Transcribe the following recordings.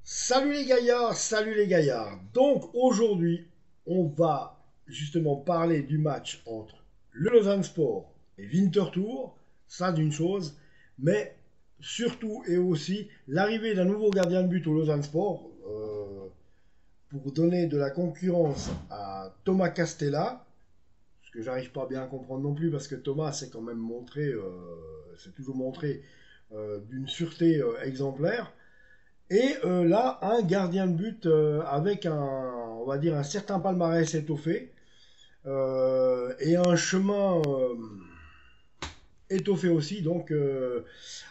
Salut les gaillards. Donc aujourd'hui, on va justement parler du match entre le Lausanne Sport et Winterthur, ça d'une chose, mais surtout et aussi l'arrivée d'un nouveau gardien de but au Lausanne Sport pour donner de la concurrence à Thomas Castella, ce que j'arrive pas bien à comprendre non plus parce que Thomas s'est quand même montré, s'est toujours montré d'une sûreté exemplaire. Et là, un gardien de but avec on va dire un certain palmarès étoffé et un chemin étoffé aussi. Donc,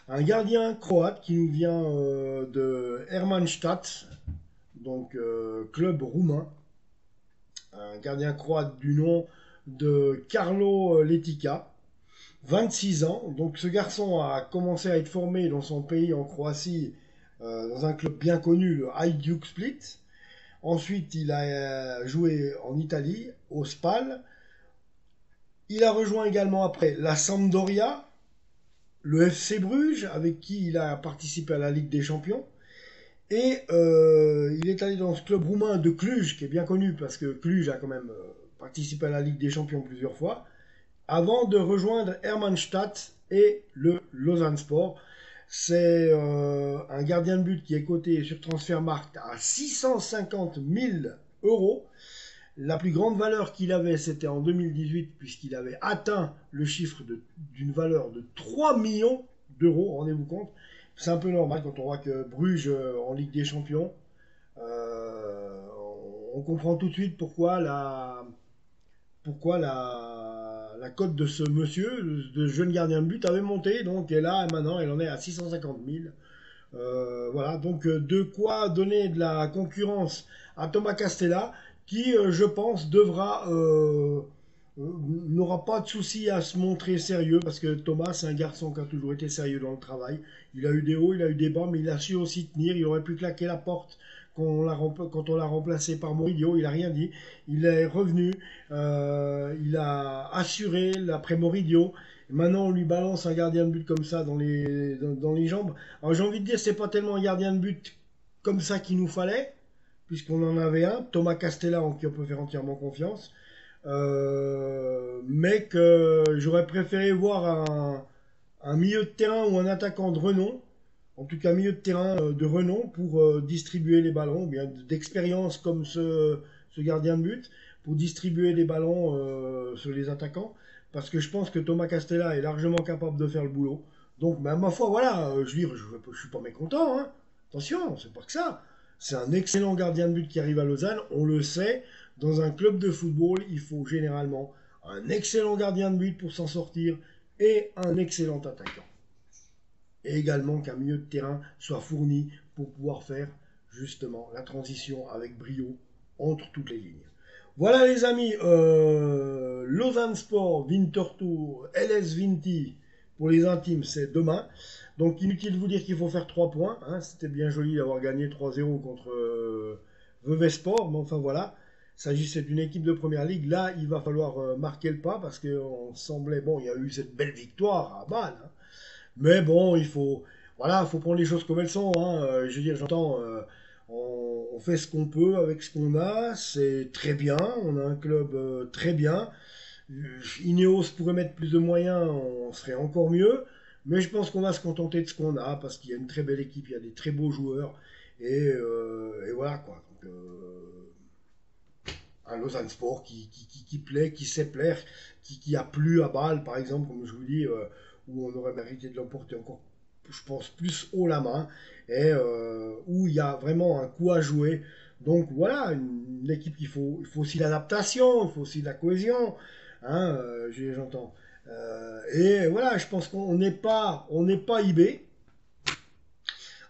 un gardien croate qui nous vient de Hermannstadt, donc club roumain. Un gardien croate du nom de Carlo Letica, 26 ans. Donc, ce garçon a commencé à être formé dans son pays en Croatie dans un club bien connu, le Hajduk Split. Ensuite, il a joué en Italie, au Spal. Il a rejoint également après la Sampdoria, le FC Bruges, avec qui il a participé à la Ligue des Champions. Et il est allé dans ce club roumain de Cluj, qui est bien connu parce que Cluj a quand même participé à la Ligue des Champions plusieurs fois, avant de rejoindre Hermannstadt et le Lausanne Sport. C'est un gardien de but qui est coté sur Transfermarkt à 650 000 euros. La plus grande valeur qu'il avait, c'était en 2018, puisqu'il avait atteint le chiffre d'une valeur de 3 millions d'euros, rendez-vous compte. C'est un peu normal quand on voit que Bruges en Ligue des Champions, on comprend tout de suite pourquoi la cote de ce monsieur, de jeune gardien de but, avait monté. Donc, et là, maintenant, elle en est à 650 000. Voilà, donc de quoi donner de la concurrence à Thomas Castella, qui, je pense, n'aura pas de souci à se montrer sérieux, parce que Thomas, c'est un garçon qui a toujours été sérieux dans le travail. Il a eu des hauts, il a eu des bas, mais il a su aussi tenir. Il aurait pu claquer la porte quand on l'a remplacé par Moridio. Il n'a rien dit. Il est revenu, il a assuré l'après Moridio. Maintenant, on lui balance un gardien de but comme ça dans les jambes. Alors, j'ai envie de dire, c'est pas tellement un gardien de but comme ça qu'il nous fallait, puisqu'on en avait un, Thomas Castella, en qui on peut faire entièrement confiance. Mais que j'aurais préféré voir un milieu de terrain ou un attaquant de renom, en tout cas milieu de terrain de renom pour distribuer les ballons, ou bien d'expérience comme ce gardien de but, pour distribuer les ballons sur les attaquants, parce que je pense que Thomas Castella est largement capable de faire le boulot. Donc, bah, ma foi, voilà, je suis pas mécontent, hein. Attention, c'est pas que ça. C'est un excellent gardien de but qui arrive à Lausanne, on le sait. Dans un club de football, il faut généralement un excellent gardien de but pour s'en sortir et un excellent attaquant. Et également qu'un milieu de terrain soit fourni pour pouvoir faire justement la transition avec brio entre toutes les lignes. Voilà les amis, Lausanne Sport, Winterthur, LS Vinti, pour les intimes c'est demain. Donc inutile de vous dire qu'il faut faire 3 points, hein. C'était bien joli d'avoir gagné 3-0 contre Vevey Sport, mais enfin voilà. Il s'agissait d'une équipe de première ligue. Là, il va falloir marquer le pas parce qu'on semblait, bon, il y a eu cette belle victoire à Bâle, hein. Mais bon, voilà, faut prendre les choses comme elles sont, hein. Je veux dire, j'entends, on fait ce qu'on peut avec ce qu'on a, c'est très bien, on a un club très bien. Ineos pourrait mettre plus de moyens, on serait encore mieux. Mais je pense qu'on va se contenter de ce qu'on a parce qu'il y a une très belle équipe, il y a des très beaux joueurs. Et voilà quoi. Donc, un Lausanne Sport qui plaît, qui sait plaire, qui a plu à Bâle, par exemple, comme je vous dis, où on aurait mérité de l'emporter encore, je pense, plus haut la main, et où il y a vraiment un coup à jouer. Donc voilà, une équipe il faut aussi l'adaptation, il faut aussi de la cohésion, hein, j'entends. Et voilà, je pense on n'est pas IB,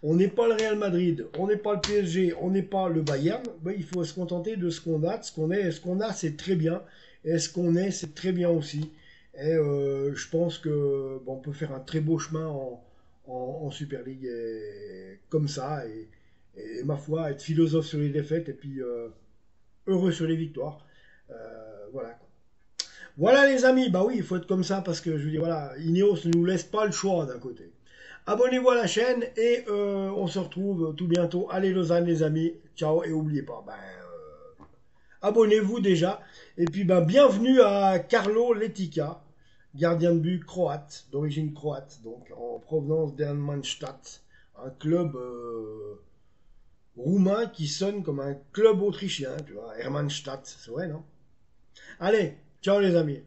on n'est pas le Real Madrid, on n'est pas le PSG, on n'est pas le Bayern. Ben, il faut se contenter de ce qu'on a, de ce qu'on est. Et ce qu'on a, c'est très bien. Et ce qu'on est, c'est très bien aussi. Et je pense que bon, on peut faire un très beau chemin en Super League comme ça. Et ma foi, être philosophe sur les défaites et puis heureux sur les victoires. Voilà quoi. Voilà les amis, bah oui, il faut être comme ça parce que je veux dire, voilà, Ineos ne nous laisse pas le choix d'un côté. Abonnez-vous à la chaîne et on se retrouve tout bientôt. Allez Lausanne les amis, ciao et n'oubliez pas, abonnez-vous déjà. Et puis bienvenue à Carlo Letica, gardien de but croate, d'origine croate, donc en provenance d'Hermannstadt, un club roumain qui sonne comme un club autrichien, tu vois, Hermannstadt, c'est vrai non? Allez, ciao les amis.